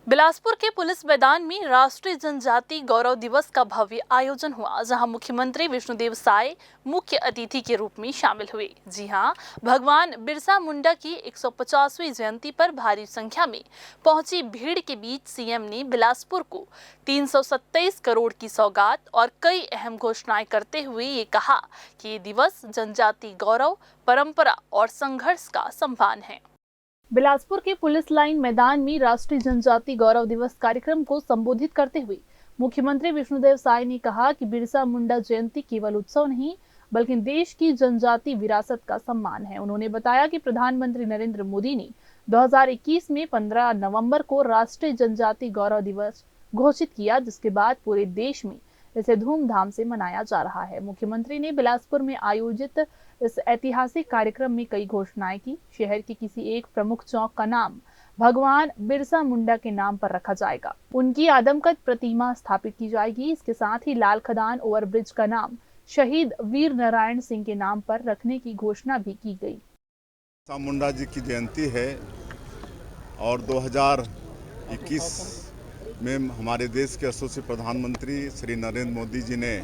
बिलासपुर के पुलिस मैदान में राष्ट्रीय जनजाति गौरव दिवस का भव्य आयोजन हुआ, जहां मुख्यमंत्री विष्णुदेव साय मुख्य अतिथि के रूप में शामिल हुए। जी हां, भगवान बिरसा मुंडा की 150वीं जयंती पर भारी संख्या में पहुंची भीड़ के बीच सीएम ने बिलासपुर को 327 करोड़ की सौगात और कई अहम घोषणाएं करते हुए ये कहा कि ये दिवस जनजाति गौरव, परंपरा और संघर्ष का सम्मान है। बिलासपुर के पुलिस लाइन मैदान में राष्ट्रीय जनजाति गौरव दिवस कार्यक्रम को संबोधित करते हुए मुख्यमंत्री विष्णुदेव साय ने कहा कि बिरसा मुंडा जयंती केवल उत्सव नहीं बल्कि देश की जनजाति विरासत का सम्मान है। उन्होंने बताया कि प्रधानमंत्री नरेंद्र मोदी ने 2021 में 15 नवंबर को राष्ट्रीय जनजाति गौरव दिवस घोषित किया, जिसके बाद पूरे देश में इसे धूमधाम से मनाया जा रहा है। मुख्यमंत्री ने बिलासपुर में आयोजित इस ऐतिहासिक कार्यक्रम में कई घोषणाएं की। शहर के किसी एक प्रमुख चौक का नाम भगवान बिरसा मुंडा के नाम पर रखा जाएगा। उनकी आदमकद प्रतिमा स्थापित की जाएगी। इसके साथ ही लाल खदान ओवरब्रिज का नाम शहीद वीर नारायण सिंह के नाम पर रखने की घोषणा भी की गई। बिरसा मुंडा जी की जयंती है और 2021 में हमारे देश के यशस्वी प्रधानमंत्री श्री नरेंद्र मोदी जी ने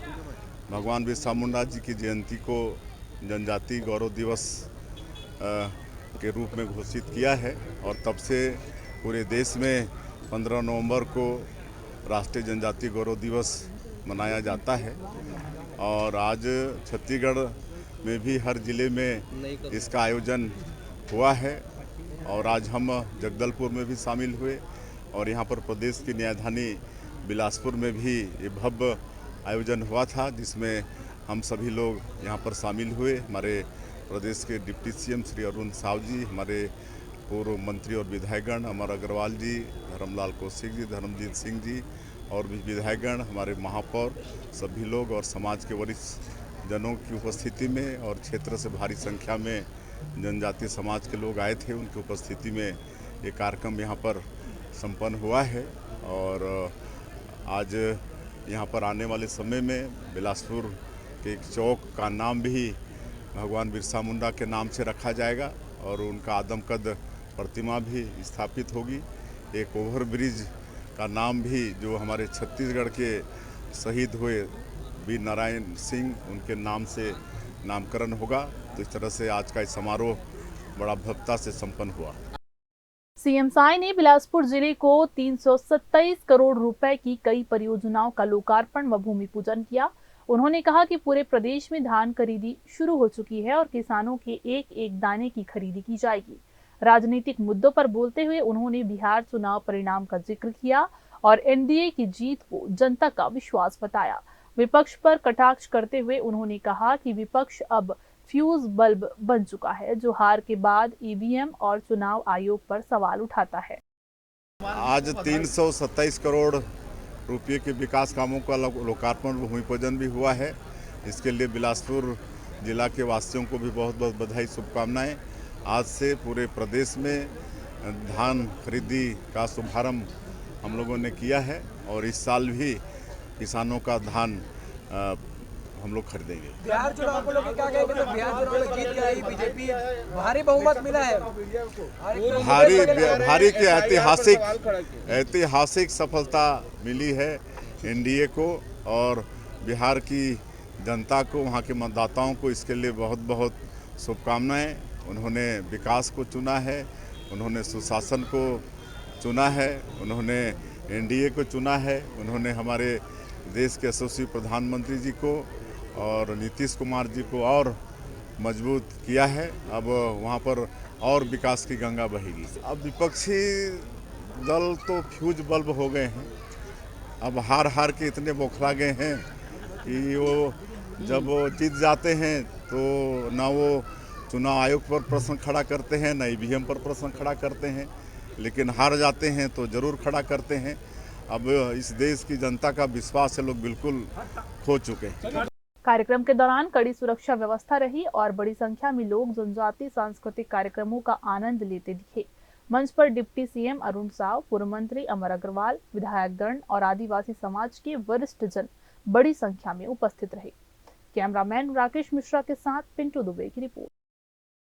भगवान बिरसा मुंडा जी की जयंती को जनजाति गौरव दिवस के रूप में घोषित किया है और तब से पूरे देश में 15 नवंबर को राष्ट्रीय जनजाति गौरव दिवस मनाया जाता है। और आज छत्तीसगढ़ में भी हर जिले में इसका आयोजन हुआ है और आज हम जगदलपुर में भी शामिल हुए और यहाँ पर प्रदेश की राजधानी बिलासपुर में भी ये भव्य आयोजन हुआ था, जिसमें हम सभी लोग यहाँ पर शामिल हुए। हमारे प्रदेश के डिप्टी सीएम श्री अरुण साव जी, हमारे पूर्व मंत्री और विधायकगण अमर अग्रवाल जी, धर्मलाल कौशिक जी, धर्मजीत सिंह जी और भी विधायकगण, हमारे महापौर, सभी लोग और समाज के वरिष्ठ जनों की उपस्थिति में और क्षेत्र से भारी संख्या में जनजातीय समाज के लोग आए थे। उनकी उपस्थिति में ये कार्यक्रम यहाँ पर संपन्न हुआ है और आज यहाँ पर आने वाले समय में बिलासपुर के एक चौक का नाम भी भगवान बिरसा मुंडा के नाम से रखा जाएगा और उनका आदमकद प्रतिमा भी स्थापित होगी। एक ओवरब्रिज का नाम भी जो हमारे छत्तीसगढ़ के शहीद हुए वीर नारायण सिंह उनके नाम से नामकरण होगा। तो इस तरह से आज का इस समारोह बड़ा भव्यता से संपन्न हुआ। सीएम साय ने बिलासपुर जिले को 327 करोड़ रुपए की कई परियोजनाओं का लोकार्पण व भूमि पूजन किया। उन्होंने कहा कि पूरे प्रदेश में धान खरीदी शुरू हो चुकी है और किसानों के एक एक दाने की खरीदी की जाएगी। राजनीतिक मुद्दों पर बोलते हुए उन्होंने बिहार चुनाव परिणाम का जिक्र किया और एनडीए की जीत को जनता का विश्वास बताया। विपक्ष पर कटाक्ष करते हुए उन्होंने कहा कि विपक्ष अब फ्यूज बल्ब बन चुका है, जो हार के बाद ईवीएम और चुनाव आयोग पर सवाल उठाता है। आज 327 करोड़ रुपये के विकास कामों का लोकार्पण भूमि पूजन भी हुआ है। इसके लिए बिलासपुर जिला के वासियों को भी बहुत बहुत बधाई, शुभकामनाएं। आज से पूरे प्रदेश में धान खरीदी का शुभारंभ हम लोगों ने किया है और इस साल भी किसानों का धान हम लोग खरीदेंगे। बिहार चुनाव को लेकर क्या कहेंगे? तो बिहार चुनाव में जीत गई बीजेपी, भारी बहुमत मिला है, भारी की ऐतिहासिक सफलता मिली है एनडीए को और बिहार की जनता को, वहाँ के मतदाताओं को इसके लिए बहुत बहुत शुभकामनाएं। उन्होंने विकास को चुना है, उन्होंने सुशासन को चुना है, उन्होंने एनडीए को चुना है, उन्होंने हमारे देश के यशस्वी प्रधानमंत्री जी को और नीतीश कुमार जी को और मजबूत किया है। अब वहाँ पर और विकास की गंगा बहेगी। अब विपक्षी दल तो फ्यूज बल्ब हो गए हैं। अब हार के इतने बौखला गए हैं कि वो जब वो जीत जाते हैं तो ना वो चुनाव आयोग पर प्रश्न खड़ा करते हैं, ना ईवीएम पर प्रश्न खड़ा करते हैं, लेकिन हार जाते हैं तो ज़रूर खड़ा करते हैं। अब इस देश की जनता का विश्वास है लोग बिल्कुल खो चुके हैं। कार्यक्रम के दौरान कड़ी सुरक्षा व्यवस्था रही और बड़ी संख्या में लोग जनजातीय सांस्कृतिक कार्यक्रमों का आनंद लेते दिखे। मंच पर डिप्टी सीएम अरुण साव, पूर्व मंत्री अमर अग्रवाल, विधायकगण और आदिवासी समाज के वरिष्ठ जन बड़ी संख्या में उपस्थित रहे। कैमरामैन राकेश मिश्रा के साथ पिंटू दुबे की रिपोर्ट।